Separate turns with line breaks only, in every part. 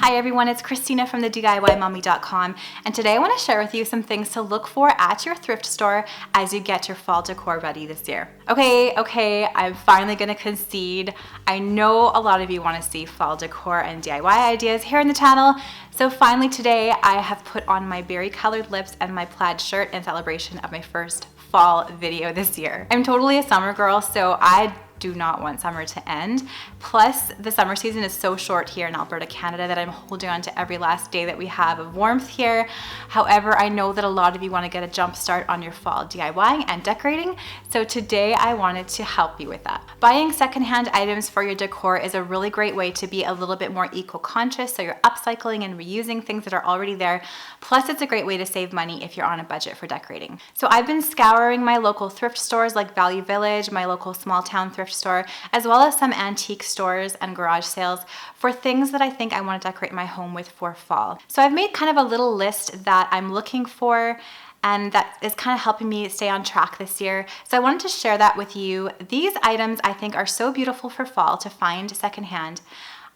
Hi everyone, it's Christina from the DIYmommy.com, and today I want to share with you some things to look for at your thrift store as you get your fall decor ready this year. Okay, I'm finally going to concede. I know a lot of you want to see fall decor and DIY ideas here on the channel, so finally today I have put on my berry colored lips and my plaid shirt in celebration of my first fall video this year. I'm totally a summer girl, so I do not want summer to end. Plus, the summer season is so short here in Alberta, Canada, that I'm holding on to every last day that we have of warmth here. However, I know that a lot of you want to get a jump start on your fall DIYing and decorating, so today I wanted to help you with that. Buying secondhand items for your decor is a really great way to be a little bit more eco-conscious, so you're upcycling and reusing things that are already there. Plus, it's a great way to save money if you're on a budget for decorating. So I've been scouring my local thrift stores like Value Village, my local small town thrift store, as well as some antique stores and garage sales for things that I think I want to decorate my home with for fall. So I've made kind of a little list that I'm looking for, and that is kind of helping me stay on track this year. So I wanted to share that with you. These items I think are so beautiful for fall to find secondhand.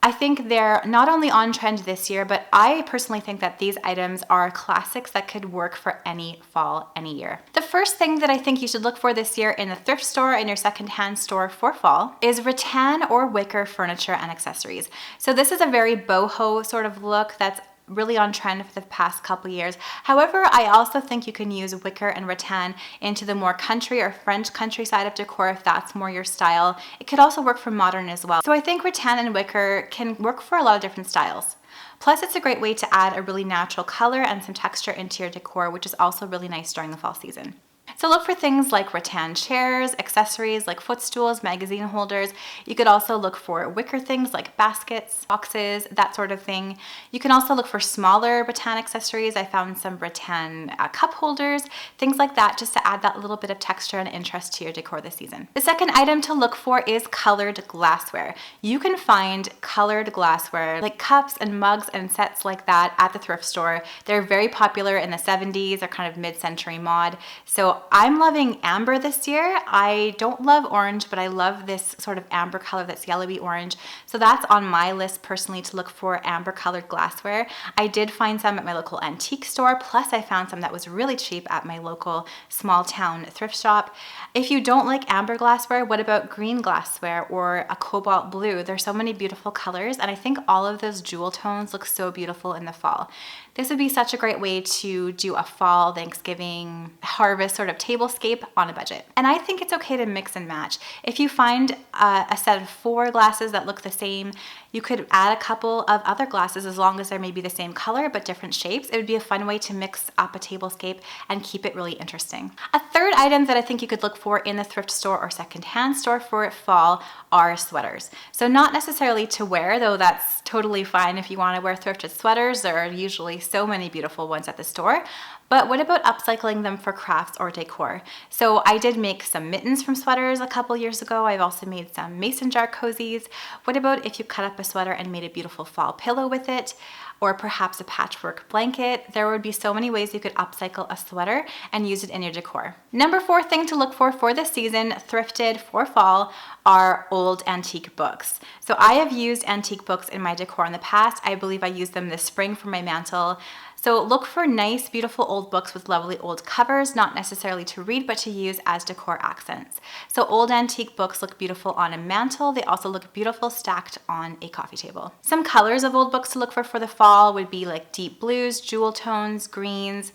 I think they're not only on trend this year, but I personally think that these items are classics that could work for any fall, any year. The first thing that I think you should look for this year in the thrift store and your secondhand store for fall is rattan or wicker furniture and accessories. So this is a very boho sort of look that's really on trend for the past couple years. However, I also think you can use wicker and rattan into the more country or French countryside of decor if that's more your style. It could also work for modern as well. So I think rattan and wicker can work for a lot of different styles. Plus, it's a great way to add a really natural color and some texture into your decor, which is also really nice during the fall season. So look for things like rattan chairs, accessories like footstools, magazine holders. You could also look for wicker things like baskets, boxes, that sort of thing. You can also look for smaller rattan accessories. I found some rattan cup holders, things like that, just to add that little bit of texture and interest to your decor this season. The second item to look for is colored glassware. You can find colored glassware like cups and mugs and sets like that at the thrift store. They're very popular in the 70s. They're kind of mid-century mod. So I'm loving amber this year. I don't love orange, but I love this sort of amber color that's yellowy orange. So that's on my list personally to look for amber colored glassware. I did find some at my local antique store, plus I found some that was really cheap at my local small town thrift shop. If you don't like amber glassware, what about green glassware or a cobalt blue? There's so many beautiful colors, and I think all of those jewel tones look so beautiful in the fall. This would be such a great way to do a fall Thanksgiving harvest sort of tablescape on a budget. And I think it's okay to mix and match. If you find a set of 4 glasses that look the same, you could add a couple of other glasses as long as they're maybe the same color but different shapes. It would be a fun way to mix up a tablescape and keep it really interesting. A third item that I think you could look for in the thrift store or secondhand store for fall are sweaters. So not necessarily to wear, though that's totally fine if you want to wear thrifted sweaters. There are usually so many beautiful ones at the store. But what about upcycling them for crafts or decor? So I did make some mittens from sweaters a couple years ago. I've also made some mason jar cozies. What about if you cut up a sweater and made a beautiful fall pillow with it? Or perhaps a patchwork blanket? There would be so many ways you could upcycle a sweater and use it in your decor. Number 4 thing to look for this season, thrifted for fall, are old antique books. So I have used antique books in my decor in the past. I believe I used them this spring for my mantle. So look for nice, beautiful old books with lovely old covers, not necessarily to read, but to use as decor accents. So old antique books look beautiful on a mantle. They also look beautiful stacked on a coffee table. Some colors of old books to look for the fall would be like deep blues, jewel tones, greens.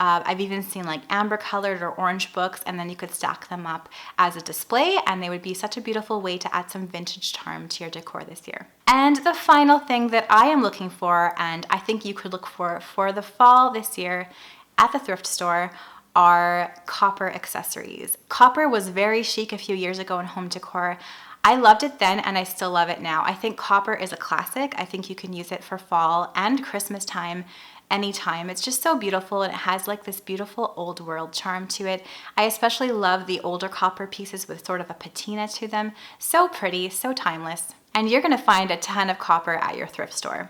I've even seen like amber colored or orange books, and then you could stack them up as a display, and they would be such a beautiful way to add some vintage charm to your decor this year. And the final thing that I am looking for, and I think you could look for the fall this year at the thrift store, are copper accessories. Copper was very chic a few years ago in home decor. I loved it then and I still love it now. I think copper is a classic. I think you can use it for fall and Christmas time anytime. It's just so beautiful, and it has like this beautiful old world charm to it. I especially love the older copper pieces with sort of a patina to them. So pretty, so timeless. And you're gonna find a ton of copper at your thrift store.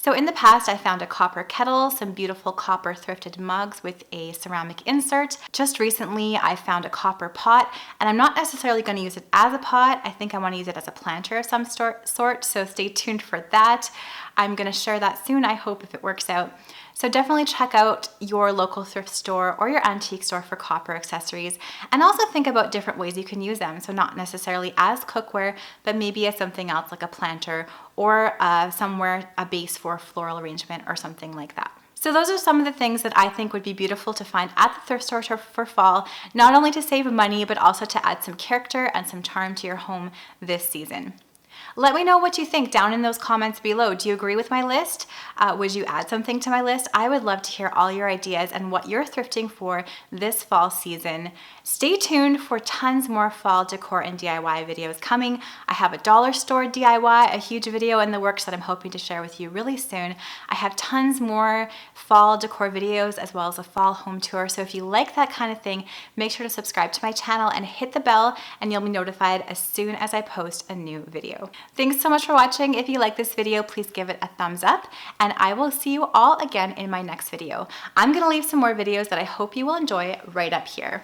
So in the past, I found a copper kettle, some beautiful copper thrifted mugs with a ceramic insert. Just recently, I found a copper pot, and I'm not necessarily going to use it as a pot. I think I want to use it as a planter of some sort, so stay tuned for that. I'm going to share that soon, I hope, if it works out. So definitely check out your local thrift store or your antique store for copper accessories, and also think about different ways you can use them. So not necessarily as cookware, but maybe as something else like a planter or somewhere a base for a floral arrangement or something like that. So those are some of the things that I think would be beautiful to find at the thrift store for fall, not only to save money, but also to add some character and some charm to your home this season. Let me know what you think down in those comments below. Do you agree with my list? Would you add something to my list? I would love to hear all your ideas and what you're thrifting for this fall season. Stay tuned for tons more fall decor and DIY videos coming. I have a dollar store DIY, a huge video in the works that I'm hoping to share with you really soon. I have tons more fall decor videos as well as a fall home tour. So if you like that kind of thing, make sure to subscribe to my channel and hit the bell, and you'll be notified as soon as I post a new video. Thanks so much for watching. If you like this video, please give it a thumbs up, and I will see you all again in my next video. I'm gonna leave some more videos that I hope you will enjoy right up here.